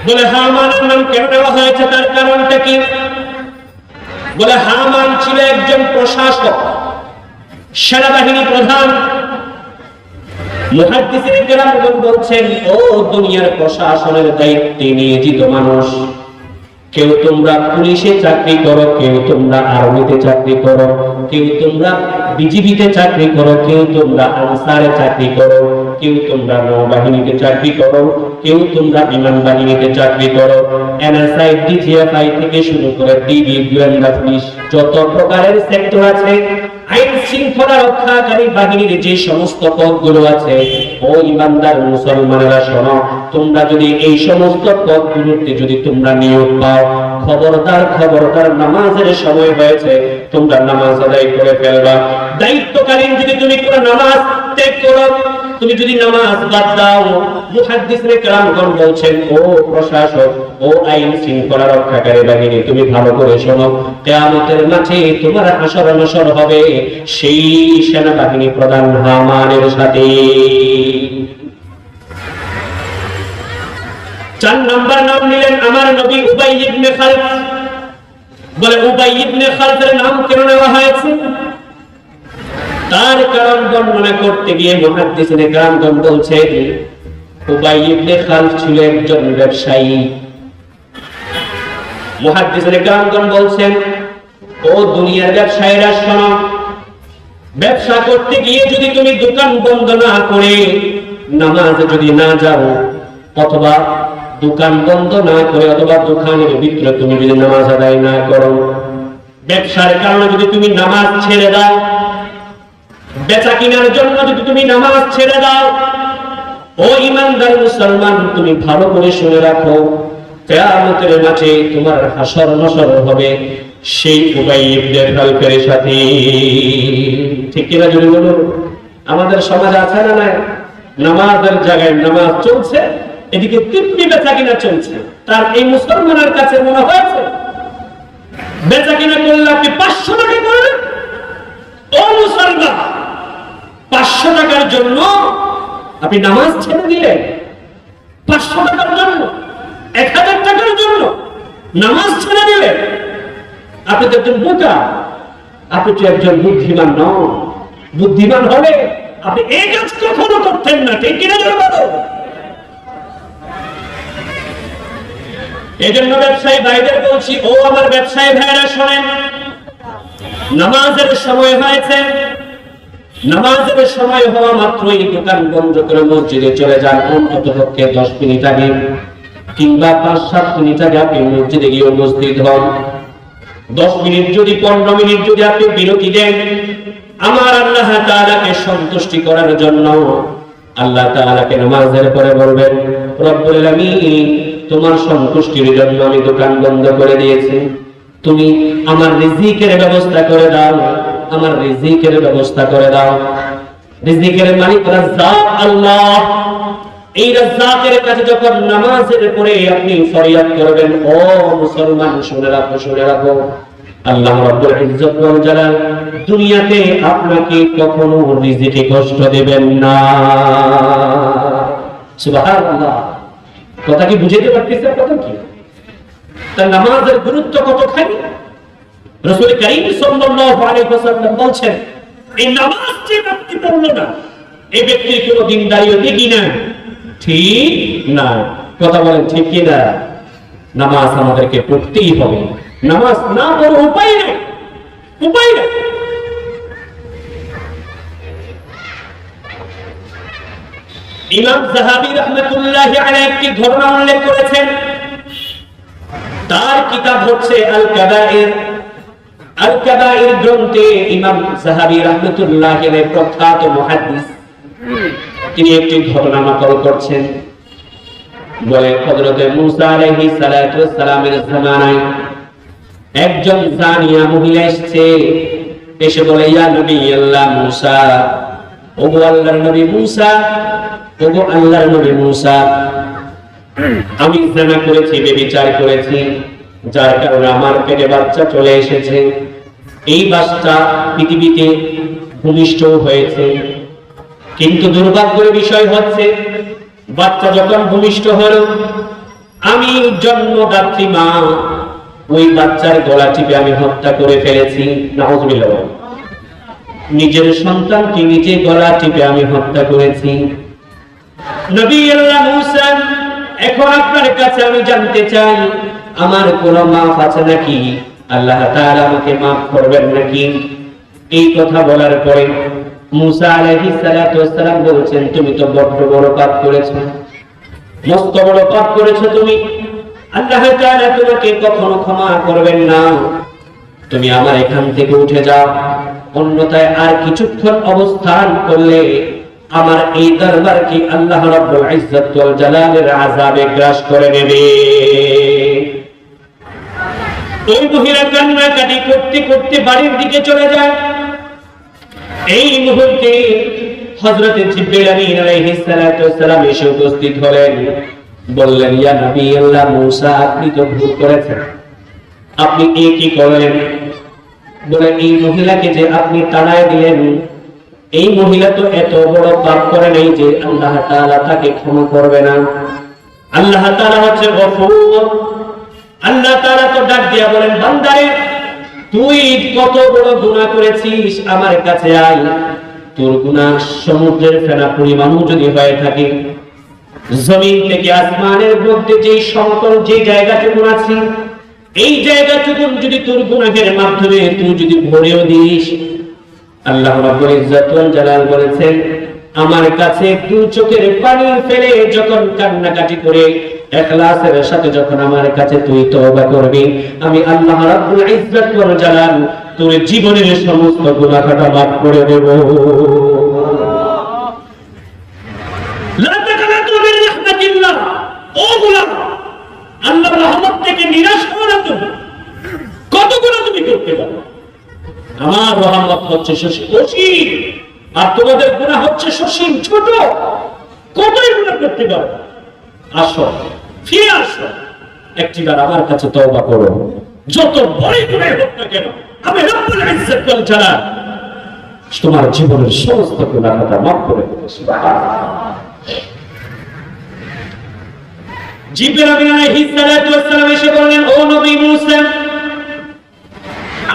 বলে হামানের নাম কেন দেওয়া হয়েছে, তার কারণটা কি? বলে হামান ছিল একজন প্রশাসক, সেনাবাহিনী প্রধান। মুহাদ্দিসিনে কেরামগণ বলছেন, ও দুনিয়ার প্রশাসনের দায়িত্বে নিয়োজিত মানুষ, কেউ তোমরা পুলিশে চাকরি করো, কেউ তোমরা আর্মিতে চাকরি করো, কেউ তোমরা বিজিবিতে চাকরি করো, কেউ তোমরা আনসারে চাকরি করো, কেউ তোমরা নৌবাহিনীতে চাকরি করো, কেউ তোমরা বিমান বাহিনীতে চাকরি করো, এনএসআই, ডিজিএফআই থেকে শুরু করে ডিবি, গোয়েন্দা পুলিশ, যত প্রকারের সেক্টর আছে আইন শৃঙ্খলা রক্ষাকারী বাহিনীর যে সমস্ত পদগুলো আছে, ও ইমানদার মুসলমানেরা শোনো, তোমরা যদি এই সমস্ত পদগুলোতে যদি তোমরা নিয়োগ পাও, খবরদার খবরদার, নামাজের সময় হয়েছে, তোমরা নামাজ আদায় করে ফেলবা। দায়িত্বকালীন যদি তুমি কোনো নামাজ ত্যাগ করো, তুমি যদি নামাজ বাদ দাও, মুহাদ্দিসে কেরামগণ বলছেন, ও প্রশাসক, ও আইন শৃঙ্খলা রক্ষাকারী বাহিনী, তুমি ভালো করে শোনো, কিয়ামতের মাঠে তোমার হাসর নাসর হবে সেই সেনাবাহিনী প্রধান হামানের সাথে। 4 নম্বর নাম নিলেন আমার নবী উবাই ইবনে খালদ। বলে উবাই ইবনে খালদের নাম কেন নেওয়া হয়েছে? তার কারণ বর্ণনা করতে গিয়ে মুহাদ্দিসিনে কেরামগণ বলছেন, উবাই ইবনে খালদ ছিল একজন ব্যবসায়ী। মুহাদ্দিসিনে কেরামগণ বলছেন, ও দুনিয়ার ব্যবসায়ীরা শোনো, ব্যবসা করতে গিয়ে যদি তুমি দোকান বন্ধ না করে নামাজ যদি না যাও, অথবা দোকান বন্ধ না করে অথবা দোকানের ভিতরে তুমি যদি নামাজ আদায় না করো, ব্যবসার কারণে যদি তুমি নামাজ ছেড়ে দাও, বেচা কিনার জন্য যদি তুমি নামাজ ছেড়ে দাও, ও ইমানদার মুসলমান, তুমি ভালো করে শুনে রাখো, কিয়ামতের মাঠে তোমার হাসর নাসর হবে সেই উবাই ইবনে খালদের সাথে। ঠিক কিনা জোরে বলুন? আমাদের সমাজে আছে না নাই? নামাজের জায়গায় নামাজ চলছে, এদিকে তিপ্পি বেচা কিনা চলছে। তার এই মুসলমানের কাছে মনে হয়েছে বেচা কিনা করলে আপনি 500 টাকা করলেন, ও মুসলমান, 500 টাকার জন্য আপনি নামাজ ছেড়ে দিলেন? 500 টাকার জন্য, 1000 টাকার জন্য নামাজ ছেড়ে দিলেন? আপনি তো একজন বোকা, আপনি তো একজন বুদ্ধিমান নন। বুদ্ধিমান হলে আপনি এই কাজ কখনো করতেন না। ঠিক কিনা জোরে বলো? এই জন্য ব্যবসায়ী ভাইদের বলছি, ও আমার ব্যবসায়ী ভাইরা শোনেন, নামাজের সময় হয়েছে, নামাজের সময় হওয়া মাত্রই দোকান বন্ধ করে মসজিদে চলে যান। অন্তত পক্ষে 10 মিনিট আগে কিংবা 5-7 মিনিট আগে আপনি মসজিদে গিয়ে উপস্থিত হন। 10 মিনিট যদি 15 মিনিট যদি আপনি বিরতি দেন, আমার আল্লাহ তাআলাকে সন্তুষ্টি করার জন্য, আল্লাহ তাআলাকে নামাজের পরে বলবেন, রব্বুল আলামিন, তোমার সন্তুষ্টির জন্য আমি দোকান বন্ধ করে দিয়েছি, তুমি আমার রিজিকের ব্যবস্থা করে দাও, আমার রিজিকের ব্যবস্থা করে দাও। রিজিকের মালিক রাজ্জাক আল্লাহ। এই রাজ্জাকের কাছে যখন নামাজের পরে আপনি ফরিয়াদ করবেন, ও মুসলমান শুনে রাখো, শুনে রাখো, আল্লাহ রাব্বুল ইজ্জত ওয়াল জালাল দুনিয়াতে আপনাকে কখনো রিজিকে কষ্ট দেবেন না। সুবহানাল্লাহ। কথা কি বুঝাইতে পারতেছেন? কথা কি? তার নামাজের গুরুত্ব কতখানি রাসূল কারীম সাল্লাল্লাহু আলাইহি ওয়াসাল্লাম বলছেন, এই নামাজ যে ব্যক্তি পড়লো না, এই ব্যক্তির কোনো দিনদারিও দেখি না। ঠিক না? কথা বলেন ঠিক কি না? নামাজ আমাদেরকে পড়তেই হবে, নামাজ না পড়ে উপায় নেই, উপায় নেই। ইমাম যাহাবী রাহমাতুল্লাহি আলাইহি একটি ঘটনা উল্লেখ করেছেন, তার কিতাব হচ্ছে আল কাবায়ের। আল কাবায়ের গ্রন্থে ইমাম যাহাবী রাহমাতুল্লাহি আলাইহি প্রখ্যাত মুহাদ্দিস, তিনি একটি ঘটনা নকল করছেন। বলে হযরত মুসা আলাইহিস সালাতু ওয়াস সালামের জামানায় একজন জানিয়া মহিলা এসেছে, এসে বলে, ইয়া নবী আল্লাহ মুসা, ওগো আল্লাহর নবী মুসা, ওগো আল্লাহর নবী মুসা, আমি জিনা করেছি, ব্যভিচার করেছি, যার কারণে আমার পেটে বাচ্চা চলে এসেছে। এই বাচ্চা পৃথিবীতে ভূমিষ্ঠ হয়েছে, কিন্তু দুর্ভাগ্যের বিষয় হচ্ছে বাচ্চা যখন ভূমিষ্ঠ হলো, আমি জন্মদাত্রী মা ওই বাচ্চার গলা টিপে আমি হত্যা করে ফেলেছি। নাউযুবিল্লাহ। নিজের সন্তানকে নিজে গলা টিপে আমি হত্যা করেছি। নবী আল্লাহ মুসা, এখন আপনার কাছে আমি জানতে চাই, আমার কোনো মাফ আছে নাকি? আল্লাহ তাআলা আমাকে মাফ করবেন নাকি? এই কথা বলার পরে মুসা আলাইহিস সালাতু ওয়াস সালাম বলেছেন, তুমি তো বড় বড় পাপ করেছো, মস্ত বড় পাপ করেছো তুমি, আল্লাহ তাআলা তোমাকে কখনো ক্ষমা করবেন না। তুমি আমার এখান থেকে উঠে যাও, অন্যথায় আর কিছুক্ষণ অবস্থান করলে আমার এই দরবারকে আল্লাহ রাব্বুল ইজ্জত ওয়াল জালালের আযাবে গ্রাস করে নেবে। ওই মহিলা কান্নাকাটি করতে করতে বাড়ির দিকে চলে যায়। এই মুহূর্তে হযরত জিবরাইল আলাইহিস সালাতু ওয়াস সালাম এসে উপস্থিত হলেন। বললেন, ইয়া নবী আল্লাহ মূসা, আপনি তো ভুল করেছেন, আপনি কি করলেন? বলে, এই মহিলাকে যে আপনি তাড়ায় দিলেন, এই মহিলা তো এত বড় পাপ করে নাই যে আল্লাহ তাআলা তাকে ক্ষমা করবে না। আল্লাহ তাআলা হচ্ছে গফুর। আল্লাহ তাআলা তো ডাক দিয়া বলেন, বান্দারে তুই কত বড় গুনাহ করেছিস, আমার কাছে আয়। তোর গুনাহ সমুদ্রের ফেনা পরিমাণও যদি হয়ে থাকে, জমিন থেকে আসমানের মধ্যে যে সমতল যে জায়গাটুকু আছে, এই জায়গাটুকু যদি তোর গুনাহের মাধ্যমে তুই যদি ভরেও দিস, আল্লাহ রাব্বুল ইজ্জত ওয়াল জালাল বলেছেন, আমার কাছে দু চোখের পানি ফেলে যখন কান্নাকাটি করে ইখলাসের সাথে যখন আমার কাছে তুই তওবা করবি, আমি আল্লাহ রাব্বুল ইজ্জত ওয়াল জালাল তোর জীবনের সমস্ত গুনাহ খাতা মাফ করে দেব। লা তাকানাতু মির রাহমাতিল্লাহ। ও গোলাম, আল্লাহর রহমত থেকে নিরাশ হও না। তুমি কত গুনাহ তুমি করতে পারো, আমার রহমত হচ্ছে অসীম, আর তোমাদের গুনাহ হচ্ছে সসীম ছোট। কতই গুনাহ করতে পারো। আসো, ফিরে আসো, একটিবার আমার কাছে তওবা করো। যত বড় গুনাহ হোক না কেন, আমি রব্বুল ইজ্জত ওয়াল জালাল তোমার জীবনের সমস্ত গুনাহ খাতা মাফ করে দেব। সুবহানাল্লাহ। জিবরাইল আলাইহিস সালাতু ওয়াস সালাম এসে বললেন, ও নবী মূসা,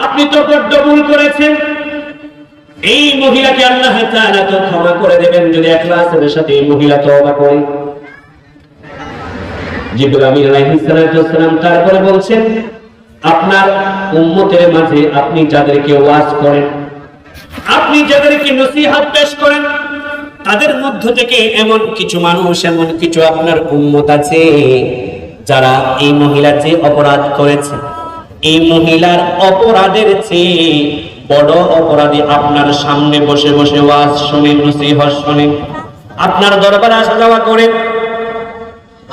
আপনি তো বড় ভুল করেছেন। এই মহিলাকে আল্লাহ তাআলা তো ক্ষমা করে দেবেন যদি ইখলাসের সাথে এই মহিলা তওবা করে। জিবরাইল আলাইহিস সালাতু ওয়াস সালাম তারপরে বলছেন, আপনার উম্মতের মাঝে আপনি যাদেরকে ওয়াজ করেন, আপনি যাদেরকে নসিহত পেশ করেন, তাদের মধ্য থেকে এমন কিছু মানুষ, এমন কিছু আপনার উম্মত আছে যারা এই মহিলা যে অপরাধ করেছে, এই মহিলার অপরাধের চেয়ে বড় অপরাধী আপনার সামনে বসে বসে ওয়াজ শুনে, নসিহত শুনে, আপনার দরবারে আসা যাওয়া করে।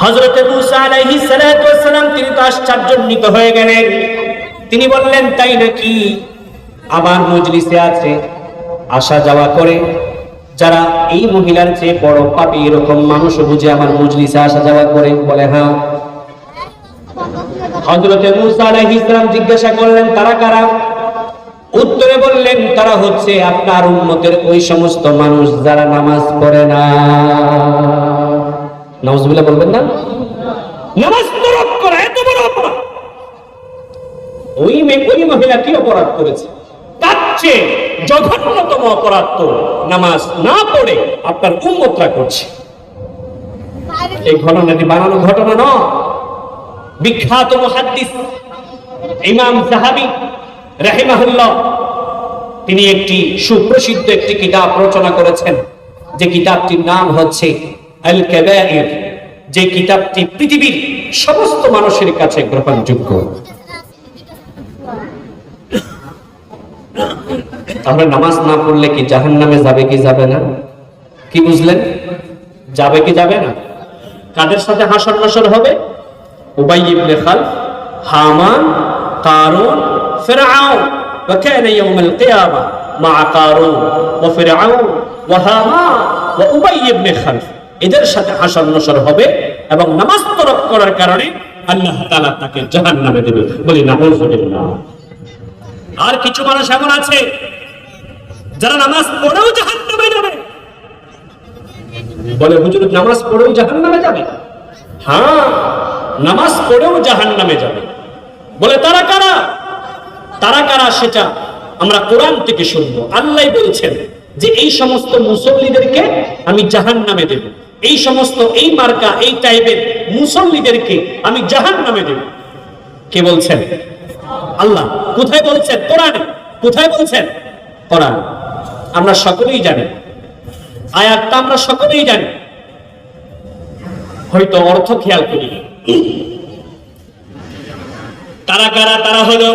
হযরত মূসা আলাইহিস সালাতু ওয়াস সালাম তিনি তো আশ্চর্যান্বিত হয়ে গেলেন। তিনি বললেন, তাই নাকি? আমার মজলিসে আছে, আসা যাওয়া করে যারা এই মহিলার চেয়ে বড় পাপী, এরকম মানুষ বুঝে আমার মজলিসে আসা যাওয়া করে? বলে, হ্যাঁ। হযরত মূসা আলাইহিস সালাম জিজ্ঞাসা করলেন, তারা কারা? উত্তরে বললেন, তারা হচ্ছে আপনার উম্মতের ওই সমস্ত মানুষ যারা নামাজ পড়ে না। নাউজুবিল্লাহ বলবেন না? নামাজ তরক করা এত বড় অপরাধ। ওই মহিলা কি অপরাধ করেছে? তার চেয়ে জঘন্যতম অপরাধ তো নামাজ না পড়ে আপনার উম্মতরা করছে। এই ঘটনাটি বানানো ঘটনা নয়। বিখ্যাত মুহাদ্দিস ইমাম যাহাবী রাহিমাহুল্লাহ তিনি একটি সুপ্রসিদ্ধ একটি কিতাব রচনা করেছেন, যে কিতাবটির নাম হচ্ছে আল কাবাইর, যে কিতাবটি পৃথিবীর সমস্ত মানুষের কাছে গ্রহণযোগ্য। তাহলে নামাজ না পড়লে কি জাহান্নামে যাবে কি যাবে না? কি বুঝলেন? যাবে কি যাবে না? কাদের সাথে হাসর নাসর হবে? উবাই ইবনে খালফ, হামান, কারুন, ফিরআউন। ওয়া কানা ইয়াউমাল কিয়ামা মা কারুন ওয়া ফিরআউন ওয়া হামান ওয়া উবাই ইবনে খালফ। এদের সাথে হাসর নাসর হবে এবং নামাজ তরক করার কারণে আল্লাহ তাআলা তাকে জাহান্নামে দেবে। বলি নাউযুবিল্লাহ। আর কিছু মানুষ এমন আছে যারা নামাজ পড়েও জাহান্নামে যাবে। বলে, হুজুর নামাজ পড়েও জাহান্নামে যাবে? হ্যাঁ, নামাজ পড়েও জাহান্নামে যাবে। বলে, তারা কারা? তারা কারা সেটা আমরা কোরআন থেকে শুনবো। আল্লাহ বলছেন যে এই সমস্ত মুসল্লিদেরকে আমি জাহান্নামে দেব। এই সমস্ত এই মার্কা এই টাইপের মুসল্লিদেরকে আমি জাহান্নামে দেব। কে বলছেন? আল্লাহ। কোথায় বলছেন? কোরআনে। কোথায় বলছেন? কোরআন। আমরা সকলেই জানি, আয়াতটা আমরা সকলেই জানি, হয়তো অর্থ খেয়াল করি। তারা কারা? তারা হলো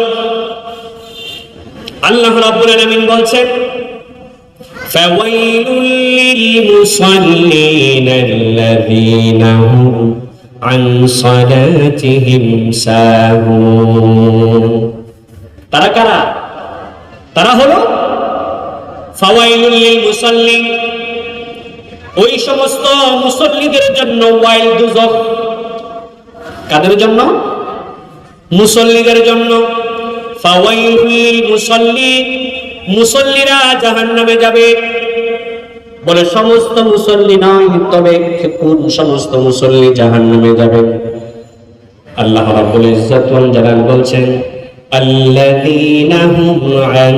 আল্লাহ রাব্বুল আলামিন বলছেন ফাওয়াইলুল লিলমুসাল্লিনা আল্লাযীনা হুম আন সালাতিহিম সাহুন। তারা কারা? তারা হলো ফাওয়াইলুল লিলমুসাল্লিন, ওই সমস্ত মুসল্লিদের জন্য ওয়াইল দুজখ। কাদের জন্য? মুসল্লিদের জন্য। ফাওয়াইলুল লিলমুসাল্লিন, মুসল্লিরা জাহান্নামে যাবে। বলে সমস্ত মুসল্লি নয়, তবে কোন সমস্ত মুসল্লি জাহান্নামে যাবে? আল্লাহ রাব্বুল ইজ্জত ওয়াল জালাল বলছেন আল্লাযীনা হুম আন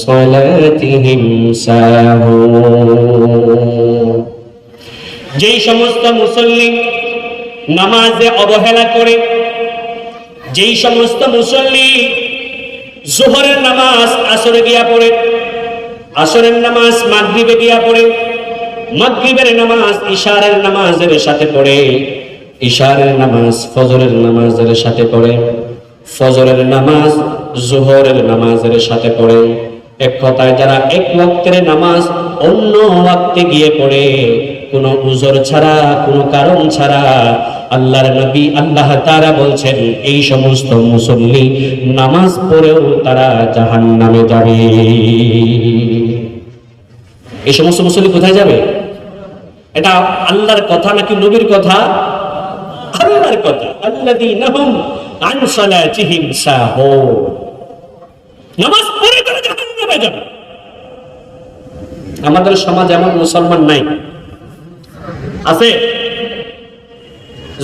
সালাতিহিম সাহুন। যেই সমস্ত মুসল্লি নামাজে অবহেলা করে, যেই সমস্ত মুসল্লি যোহরের নামাজ আসরে গিয়া পড়ে, আসরের নামাজ মাগরিবে গিয়া পড়ে, মাগরিবের নামাজ ইশারের নামাজের সাথে পড়ে, ইশারের নামাজ ফজরের নামাজের সাথে পড়ে, ফজরের নামাজ যোহরের নামাজের সাথে পড়ে। এক কথায় যারা এক ওয়াক্তের নামাজ অন্য ওয়াক্তে গিয়ে পড়ে, কোনো উযর ছাড়া, কোনো কারণ ছাড়া, আল্লাহর নবী আল্লাহ তাআলা বলছেন এই সমস্ত মুসল্লি নামাজ পড়েও তারা জাহান্নামে যাবে। এই সমস্ত মুসল্লি কোথায় যাবে? এটা আল্লাহর কথা নাকি নবীর কথা? আল্লাহর কথা। আল্লাযীনা হুম আন সালাতিহিম সাহুন, নামাজ পড়ে তারা জাহান্নামে যাবে। আমাদের সমাজ এমন মুসলমান নাই, আছে?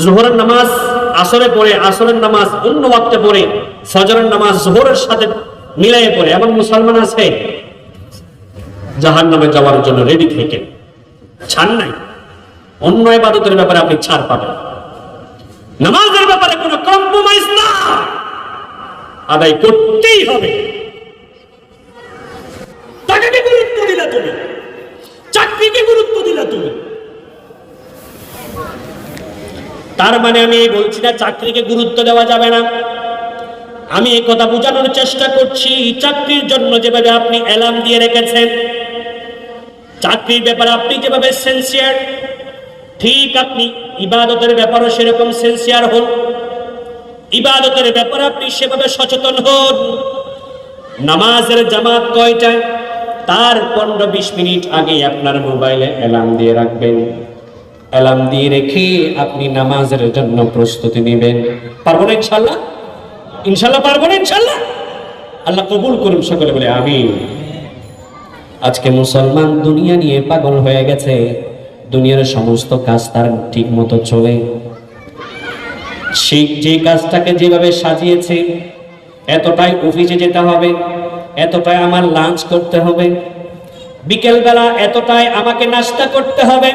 যোহরের নামাজ আসরে পড়ে, আসরের নামাজ অন্য ওয়াক্তে পড়ে, ফজরের নামাজ যোহরের সাথে মিলাইয়ে পড়ে, এমন মুসলমান আছে? জাহান্নামে যাওয়ার জন্য রেডি থেকে ছাড় নাই। অন্য ইবাদতের ব্যাপারে আপনি ছাড় পাবেন, নামাজের ব্যাপারে কোনো কম্প্রোমাইজ না, আদায় করতেই হবে। টাকাকে গুরুত্ব দিলা তুমি, চাকরিকে গুরুত্ব দিলা তুমি। তার মানে আমি বলছি না চাকরিকে গুরুত্ব দেওয়া যাবে না, আমি এই কথা বোঝানোর চেষ্টা করছি চাকরির জন্য যেভাবে আপনি অ্যালার্ম দিয়ে রেখেছেন, চাকরির ব্যাপারে আপনি যেভাবে সিনসিয়ার, ঠিক আপনি ইবাদতের ব্যাপারে সেরকম সিনসিয়ার হন, ইবাদতের ব্যাপারে আপনি সেভাবে সচেতন হন। নামাজের জামাত কয়টায়, তার 15-20 মিনিট আগে আপনার মোবাইলে অ্যালার্ম দিয়ে রাখবেন। অ্যালার্ম দিয়ে রেখে আপনি নামাজের জন্য প্রস্তুতি নেবেন। পারবো না ইনশাল্লাহ? ইনশাল্লাহ পারবো না ইনশাল্লাহ? আল্লাহ কবুল করুন, সকলে বলে আমিন। আজকে মুসলমান দুনিয়া নিয়ে পাগল হয়ে গেছে, দুনিয়ার সমস্ত কাজ তার ঠিক মতো চলে। সেই যে কাজটাকে যেভাবে সাজিয়েছে, এতটাই অফিসে যেতে হবে, এতটাই আমার লাঞ্চ করতে হবে, বিকেলবেলা এতটাই আমাকে নাস্তা করতে হবে,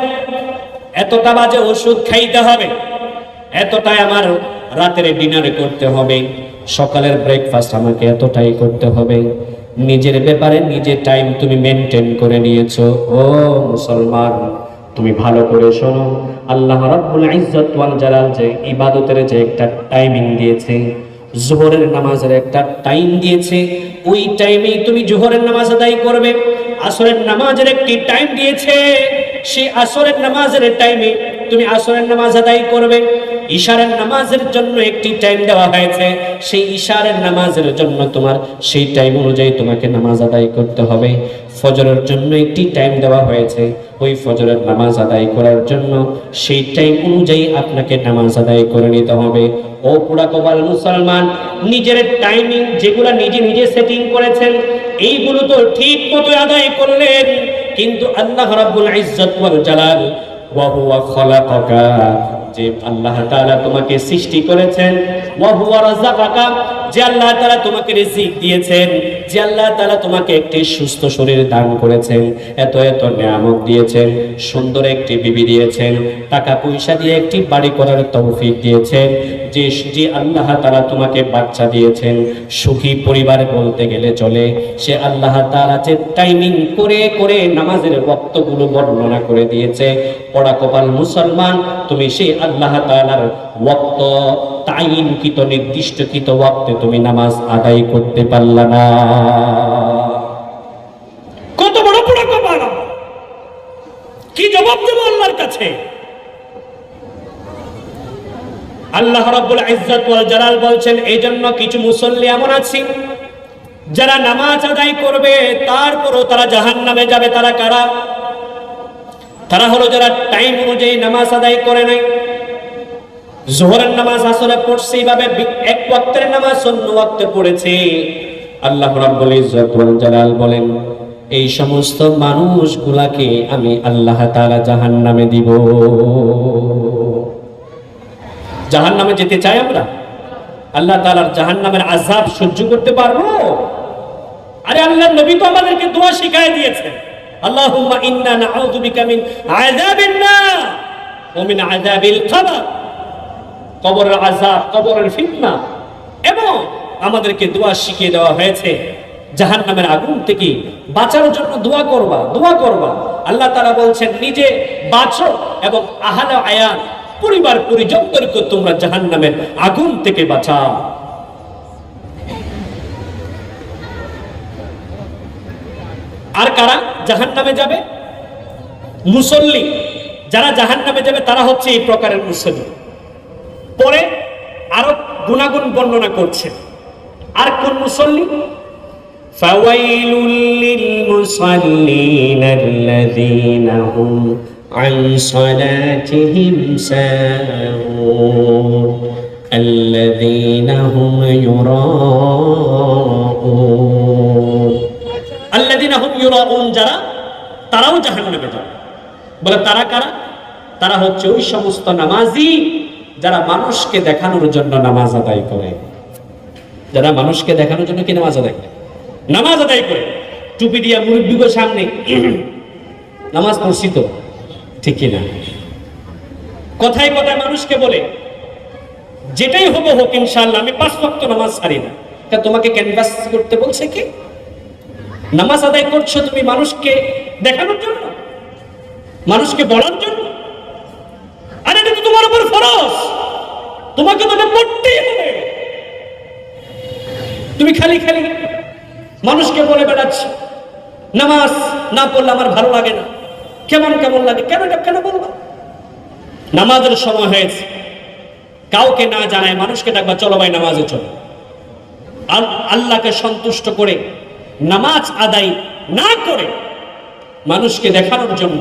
এতটা বাজে ওষুধ খাইতে হবে, এতটাই আমার রাতের ডিনারে করতে হবে, সকালের ব্রেকফাস্ট আমাকে এতটাই করতে হবে। নিজের ব্যাপারে নিজে টাইম তুমি মেনটেন করে নিয়েছো। ও মুসলমান, তুমি ভালো করে শোনো, আল্লাহ রাব্বুল ইজ্জত ওয়াল জালাল যে ইবাদতের যে একটা টাইমিং দিয়েছে, যোহরের নামাজের একটা টাইম দিয়েছে, ওই টাইমেই তুমি যোহরের নামাজ আদায় করবে। আসরের নামাজের একটি টাইম দিয়েছে, সেই আসরের নামাজের টাইমে তুমি আসরের নামাজ আদায় করবে। ইশারের নামাজের জন্য একটি টাইম দেওয়া হয়েছে, সেই ইশারের নামাজের জন্য তোমার সেই টাইম অনুযায়ী তোমাকে নামাজ আদায় করতে হবে। ফজরের জন্য একটি টাইম দেওয়া হয়েছে, ওই ফজরের নামাজ আদায় করার জন্য সেই টাইম অনুযায়ী আপনাকে নামাজ আদায় করে নিতে হবে। ও পুরা কপাল মুসলমান, নিজের টাইমিং যেগুলো নিজে নিজে সেটিং করেছেন, এইগুলো তো ঠিক মতো আদায় করলেন, কিন্তু আল্লাহ রাব্বুল ইজ্জত ওয়াল জালাল ওয়া হুয়া খালাকাকা, যে আল্লাহ তাআলা তোমাকে সৃষ্টি করেছেন, ওয়া হুয়া রাযাকাকা, যে আল্লাহ তাআলা তোমাকে রিজিক দিয়েছেন, যে আল্লাহ তাআলা তোমাকে একটি সুস্থ শরীর দান করেছেন, এত এত নিয়ামত দিয়েছেন, সুন্দর একটি বিবি দিয়েছেন, টাকা পয়সা দিয়ে একটি বাড়ি করার তৌফিক দিয়েছেন, যে আল্লাহ তাআলা তোমাকে বাচ্চা দিয়েছেন, সুখী পরিবার বলতে গেলে চলে, সে আল্লাহ তাআলা যে টাইমিং করে করে নামাজের ওয়াক্তগুলো বর্ণনা করে দিয়েছে। পড়া কপাল মুসলমান, তুমি সেই আল্লাহ তাআলার ওয়াক্ত তাইনকৃত নির্দিষ্টকৃত ওয়াক্তে তুমি নামাজ আদায় করতে পারলা না। আল্লাহ রাব্বুল ইজ্জত ওয়াল জালাল বলছেন, এই জন্য কিছু মুসল্লি এমন আছে যারা নামাজ আদায় করবে তারপরও তারা জাহান্নামে যাবে। তারা কারা? তারা হলো যারা টাইম অনুযায়ী নামাজ আদায় করে নাই। যোহরের নামাজ আসলে পড়ছে, এইভাবে এক ওয়াক্তের নামাজ অন্য ওয়াক্তে পড়েছে। আল্লাহ রাব্বুল ইজ্জত ওয়াল জালাল বলেন, এই সমস্ত মানুষগুলাকে আমি আল্লাহ তাআলা জাহান্নামে দিব। জাহান্নামে যেতে চাই আমরা? আল্লাহ তাআলার জাহান্নামের আযাব সহ্য করতে পারবো? আরে আল্লাহর নবী তো আমাদেরকে দোয়া শিখায় দিয়েছেন, আল্লাহুম্মা ইন্না নাউযু বিকা মিন আযাবিন নার ওয়া মিন আযাবিল কবর। কবরের আযাব, কবরের ফিতনা, এবং আমাদেরকে দোয়া শিখিয়ে দেওয়া হয়েছে জাহান্নামের আগুন থেকে বাঁচার জন্য দোয়া করবা, দোয়া করবা। আল্লাহ তাআলা বলছেন, নিজে বাঁচো এবং আহলে আয়াত পরিবার পরিজনদেরকে তোমরা জাহান্নামের আগুন থেকে বাঁচাও। আর কারা জাহান্নামে যাবে? মুসল্লি। যারা জাহান্নামে যাবে তারা হচ্ছে এই প্রকারের মুসল্লি। পরে আরো গুণাগুণ বর্ণনা করছে। আর কোন মুসল্লি? ফাওয়াইলুল লিল মুসাল্লিন আল্লাযীনা হুম আন সালাতিহিম সাহুন আল্লাযীনা হুম ইউরাউন। আল্লাযীনা হুম ইউরাউন, যারা, তারাও জাহান্নামে যাবে। বলে তারা কারা? তারা হচ্ছে ওই সমস্ত নামাজি যারা মানুষকে দেখানোর জন্য নামাজ আদায় করে। যারা মানুষকে দেখানোর জন্য কি নামাজ আদায় করে? নামাজ আদায় করে টুপি দিয়া মুরব্বিদের সামনে নামাজ পড়ছি তো, ঠিক কিনা? কথায় কথায় মানুষকে বলে, যেটাই হবো হোক ইনশাআল্লাহ আমি 5 ওয়াক্ত নামাজ ছাড়ি না। তা তোমাকে ক্যানভাস করতে বলছে কি? নামাজ আদায় করছো তুমি মানুষকে দেখানোর জন্য, মানুষকে বলার জন্য? আরে এটা তো তোমার উপর ফরজ, তোমাকে তো পড়তেই হবে। তুমি খালি খালি মানুষকে বলে বেড়াচ্ছ নামাজ না পড়লে আমার ভালো লাগে না, কেমন কেমন লাগে। কেন এটা কেন বলবো? নামাজের সময় হয়েছে, কাউকে না জানায় মানুষকে ডাকবা, চলো ভাই নামাজে চলো। আল্লাহকে সন্তুষ্ট করে নামাজ আদায় না করে মানুষকে দেখানোর জন্য,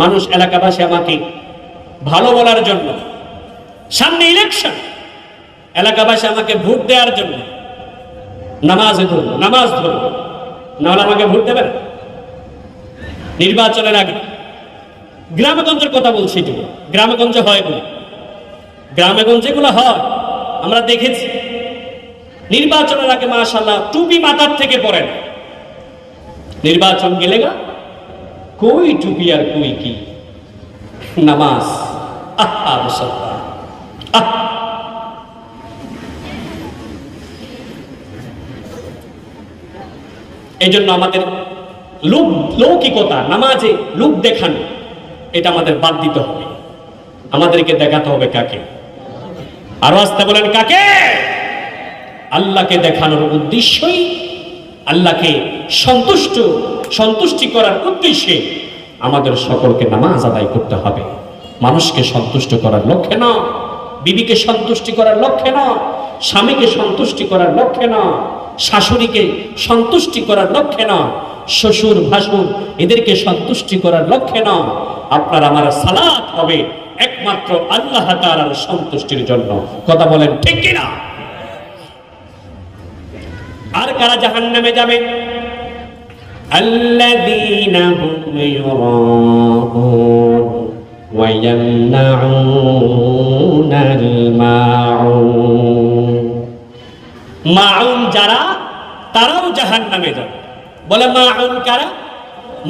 মানুষ এলাকাবাসী আমাকে ভালো বলার জন্য, সামনে ইলেকশন, এলাকাবাসী আমাকে ভোট দেওয়ার জন্য নামাজ ধরবো, নামাজ ধরবো, নাহলে আমাকে ভোট দেবে না। নির্বাচনের আগে গ্রামেগঞ্জের কথা বলছি, গ্রামেগঞ্জে হয় বলে, গ্রামেগঞ্জে গুলো হয় আমরা দেখেছি। নির্বাচনের আগে মাশাআল্লাহ টুপি মাথার থেকে পড়ে না, নির্বাচন গেলে গা কই টুপি আর কই কি নামাজ। আহা মুসলমান, এই জন্য আমাদের লৌকিকতা, নামাজে লোক দেখানো, এটা আমাদের বাদ দিতে হবে। আমাদেরকে দেখাতে হবে কাকে? আরো আসতে বলেন কাকে? আল্লাহকে দেখানোর উদ্দেশ্যই, আল্লাহকে সন্তুষ্টি করার উদ্দেশ্যে আমাদের সকলকে নামাজ আদায় করতে হবে। মানুষকে সন্তুষ্ট করার লক্ষ্যে না, বিবিকে সন্তুষ্টি করার লক্ষ্যে না, স্বামীকে সন্তুষ্টি করার লক্ষ্যে না, শাশুড়িকে সন্তুষ্টি করার লক্ষ্যে না, শ্বশুর ভাসুর এদেরকে সন্তুষ্টি করার লক্ষ্যে না। আপনার আমার সালাত হবে একমাত্র আল্লাহ তাআলার সন্তুষ্টির জন্য। কথা বলেন ঠিক কিনা? আর কারা জাহান্নামে যাবে? আল্লাযীনা হুম ইউরাউন ওয়া ইয়ামনাউনাল মাউন। মাউন যারা, তারাও জাহান্নামে যাবে। বলে মাউন কারা?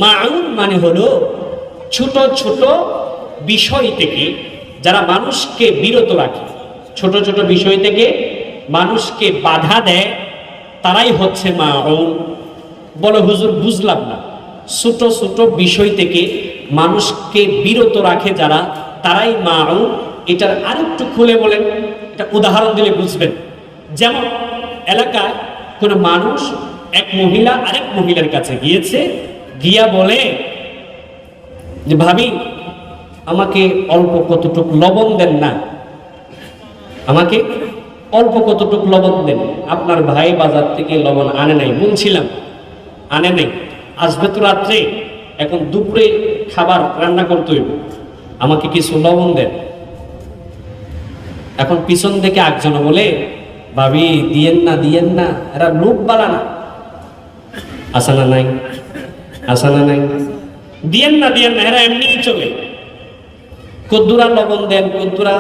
মাউন মানে হলো ছোট ছোট বিষয় থেকে যারা মানুষকে বিরত রাখে, ছোট ছোট বিষয় থেকে মানুষকে বাধা দেয়, তারাই হচ্ছে মাউন। বলে হুজুর বুঝলাম না। ছোট ছোট বিষয় থেকে মানুষকে বিরত রাখে যারা, তারাই মাউন। এটার আরেকটু খুলে বলেন, এটা উদাহরণ দিলে বুঝবেন। যেমন এলাকায় কোনো মানুষ, এক মহিলা আরেক মহিলার কাছে গিয়েছে, গিয়া বলে যে ভাবি আমাকে অল্প কতটুকু লবণ দেন না। আমাকে অল্প কতটুকু লবণ দেন। আপনার ভাই বাজার থেকে লবণ আনে নাই, বলছিলাম আনে নাই, আসবে তো রাত্রে, এখন দুপুরে খাবার রান্না করতে হইব, আমাকে কিছু লবণ দেন। এখন পিছন থেকে একজন বলে, ভাবি দিয়েন না, এরা লোক বালা না। আসানা নাই, আসানা নাই, দিয়েন না, এরা এমনি চলে। কদ্দুরা লবণ দেন, কদ্দুরা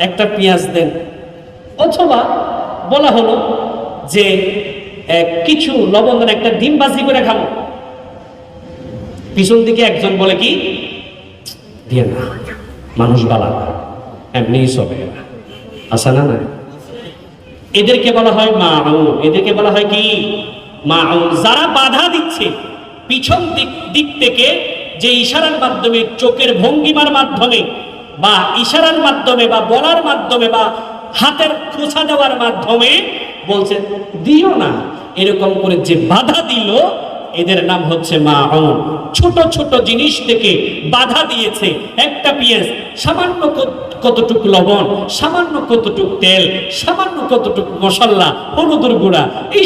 একটা পেঁয়াজ দেন। অথবা বলা হলো যে কিছু লবণ দেন, একটা ডিম ভাজি করে খাবো। পিছন দিকে একজন বলে কি, দিয়ে না, মানুষ বালা না, এমনি চলে এরা। আসানা নাই। এদেরকে বলা হয় মাউন, এদেরকে বলা হয় কি মাউন। যারা বাধা দিচ্ছে পিছন দিক থেকে, যে ইশারার মাধ্যমে, চোখের ভঙ্গিমার মাধ্যমে, বা ইশারার মাধ্যমে, বা বলার মাধ্যমে, বা হাতের খোঁচা দেওয়ার মাধ্যমে বলছে দিও না, এরকম করে যে বাধা দিল, এদের নাম হচ্ছে মাউন। ছোট ছোট জিনিস থেকে বাধা দিয়েছে। একটা পেঁয়াজ, সামান্য কতটুকু লবণ, সামান্য কতটুকু তেল, সামান্য কতটুকু মশলা, হলুদের গুঁড়া, এই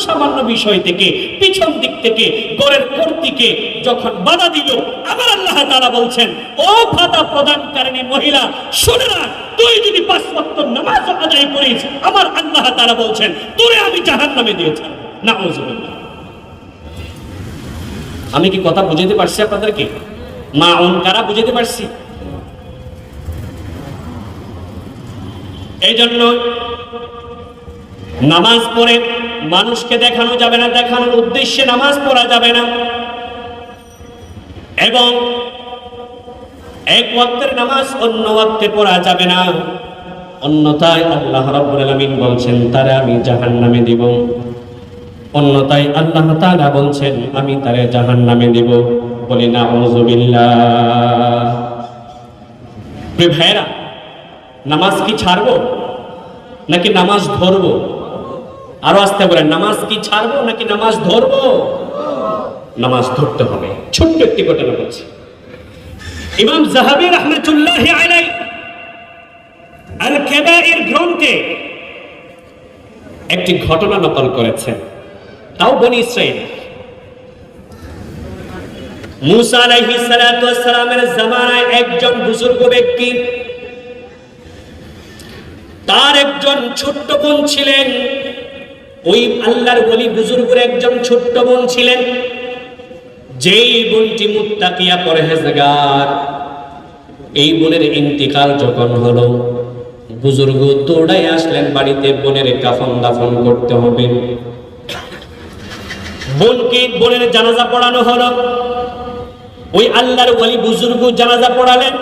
সামান্য বিষয় থেকে, পিছন দিক থেকে, গড়ের কর্তৃকে যখন বাধা দিল, আবার আল্লাহ তাআলা বলছেন, ও বাধা প্রদানকারিণী মহিলা, শুনে না, তুই যদি 5 ওয়াক্ত নামাজ আদায় করিস, আমার আল্লাহ তাআলা বলছেন তোরে আমি জাহান্নামে দিয়েছি। নাউযুবিল্লাহ। আমি কি কথা বুঝাতে পারছি আপনাদেরকে? মাউন কারা বুঝাতে পারছি? এই জন্য নামাজ পড়ে মানুষকে দেখানো যাবে না, দেখানোর উদ্দেশ্যে নামাজ পড়া যাবে না। এবং এক ওয়াক্তের নামাজ অন্য ওয়াক্তে পড়া যাবে না, অন্যথায় আল্লাহ রাব্বুল আলামিন বলছেন তারে আমি জাহান্নামে দিব। অন্যথায় আল্লাহ তাআলা বলছেন আমি তারে জাহান্নামে দিব। বলি নাউযুবিল্লাহ। প্রিয় ভাইরা, নামাজ কি ছাড়বো নাকি নামাজ ধরবো? আরো আসতে বলেন, নামাজ কি ছাড়বো নাকি নামাজ ধরবো? নামাজ ধরতে হবে। ছোট্ট একটি ঘটনা বলছি। ইমাম যাহাবী রাহমাতুল্লাহি আলাইহি আল কাবাইর গ্রন্থে একটি ঘটনা নকল করেছেন, তাও বনী ইসরাইল। মুসা আলাইহিস সালাতু ওয়াস সালামের জামানায় একজন বুজুর্গ ব্যক্তি, তার একজন ছোট্ট বোন ছিলেন। ওই আল্লাহর ওলি বুজুর্গের একজন ছোট্ট বোন ছিলেন, যেই বোনটি মুত্তাকিয়া পরহেজগার। এই বোনের ইন্তিকাল যখন হলো, বুজুর্গ দৌড়াই আসলেন বাড়িতে, বোনের কাফন দাফন করতে হবে। বোনের জানাজা পড়ানো হলো। ওই আল্লাহর ওলি বুজুর্গ জানাজা পড়ালেন।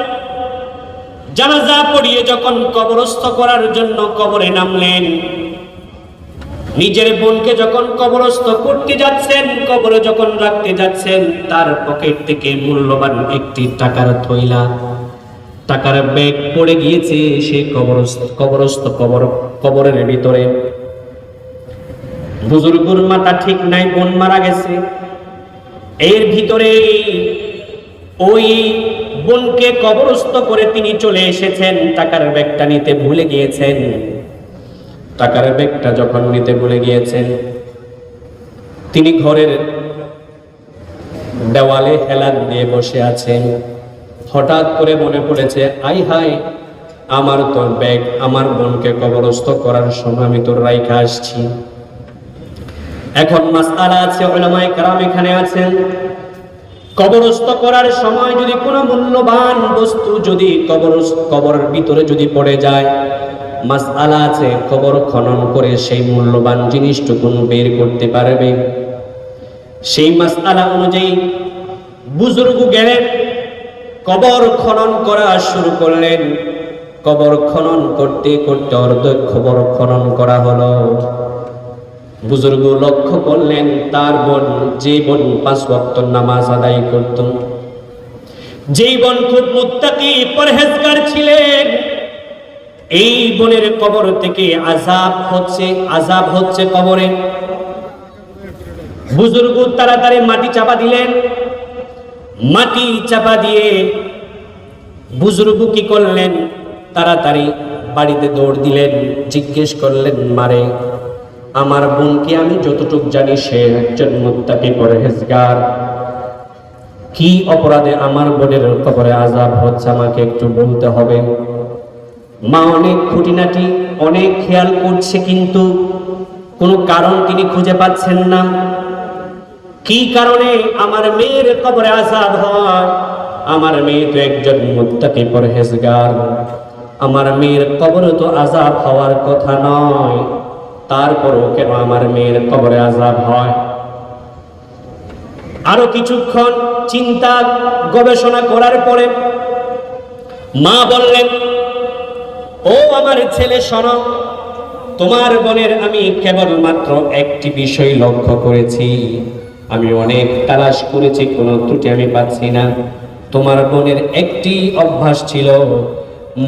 জানাজা পড়িয়ে যখন কবরস্থ করার জন্য কবরে নামলেন, নিজের বোনকে যখন কবরস্থ করতে যাচ্ছেন, কবরে যখন রাখতে যাচ্ছেন, তার পকেট থেকে মূল্যবান একটি টাকার থৈলা, টাকার ব্যাগ পড়ে গিয়েছে সে কবরের ভিতরে। বুজুর্গর মাথা ঠিক নাই, বোন মারা গেছে। এর ভিতরে ওই বোনকে কবরস্থ করে তিনি চলে এসেছেন, টাকার ব্যাগটা নিতে ভুলে গিয়েছেন। টাকার ব্যাগটা যখন নিতে ভুলে গিয়েছেন, তিনি ঘরের দেওয়ালে হেলান দিয়ে বসে আছেন। হঠাৎ করে মনে পড়েছে, আই হাই, আমার তো ব্যাগ, আমার বোনকে কবরস্থ করার সময় আমি তোর রাইখা আসছি। এখন মাসআলা আছে, উলামায়ে কেরাম এখানে আছেন। কবরস্থ করার সময় যদি কোনো মূল্যবান বস্তু যদি কবরের ভিতরে যদি পড়ে যায়, মাসআলা আছে, কবর খনন করে সেই মূল্যবান জিনিসটুকু বের করতে পারবে। সেই মাসআলা অনুযায়ী বুজুর্গ গেলেন, কবর খনন করা শুরু করলেন। কবর খনন করতে করতে অর্ধেক কবর খনন করা হলো। বুজুর্গ লক্ষ্য করলেন তার বোন, যে বোন 5 ওয়াক্ত নামাজ আদায় করত, যেই বোন খুব মুত্তাকি পরহেজগার ছিলেন, এই বোনের কবর থেকে আযাব হচ্ছে কবরে। বুজুর্গ তাড়াতাড়ি মাটি চাপা দিলেন। মাটি চাপা দিয়ে বুজুর্গ কি করলেন, তাড়াতাড়ি বাড়িতে দৌড় দিলেন, জিজ্ঞেস করলেন, মারে আমার বোনকে আমি যতটুকু জানি সে একজন মুত্তাকি পরহেজগার, কি অপরাধে আমার বোনের কবরে আযাব হচ্ছে আমাকে একটু বলতে হবে। মা অনেক খুঁটিনাটি অনেক খেয়াল করছে, কিন্তু কোনো কারণ তিনি খুঁজে পাচ্ছেন না। কি কারণে আমার মেয়ের কবরে আযাব হয়? আমার মেয়ে তো একজন মুত্তাকি পরহেজগার, আমার মেয়ের কবরে তো আযাব হওয়ার কথা নয়, তারপরও কেন আমার মেয়ের কবরে আযাব হয়? আরো কিছুক্ষণ চিন্তা গবেষণা করার পরে মা বললেন, ও আমার ছেলে শোনো, তোমার বোনের আমি কেবলমাত্র একটি বিষয় লক্ষ্য করেছি, আমি অনেক তালাশ করেছি, কোনো ত্রুটি আমি পাচ্ছি না। তোমার বোনের একটি অভ্যাস ছিল,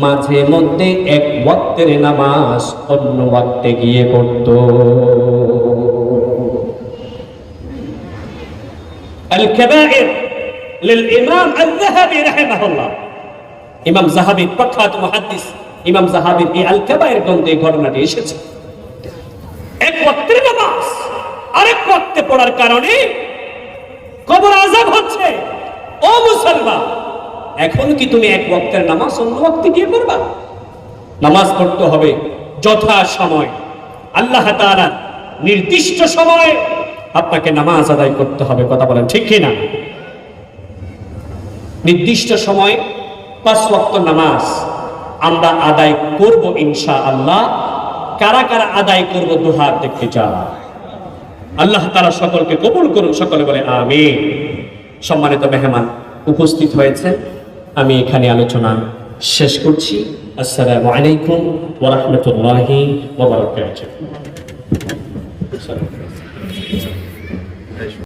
মাঝে মধ্যে এক ওয়াক্তের নামাজ অন্য ওয়াক্তে গিয়ে পড়তো। আল-কাবায়ের লিল-ইমাম আয-যাহাবী রাহিমাহুল্লাহ, ইমাম যাহাবী প্রখ্যাত মুহাদ্দিস ইমাম যাহাবীর এই আল-কাবায়ের গ্রন্থে এই ঘটনাটি এসেছে। এক ওয়াক্তের নামাজ আরেক ওয়াক্তে পড়ার কারণে কবর আযাব হচ্ছে। ও মুসলমান, এখন কি তুমি এক ওয়াক্তের নামাজ অন্য ওয়াক্তে গিয়ে পড়বা? নামাজ পড়তে হবে যথা সময়, আল্লাহ তাআলা নির্দিষ্ট সময়ে আপনাকে নামাজ আদায় করতে হবে। কথা বলেন ঠিক কি না? নির্দিষ্ট সময় 5 ওয়াক্ত নামাজ আমরা আদায় করব ইনশাআল্লাহ। কারা কারা আদায় করব দুহাত দেখতে চাই। আল্লাহ তাআলা সকলকে কবুল করুন, সকলে বলে আমিন। সম্মানিত মেহমান উপস্থিত হয়েছে, আমি এখানে আলোচনা শেষ করছি। আসসালামু আলাইকুম ওয়া রাহমাতুল্লাহি ওয়া বারাকাতুহু।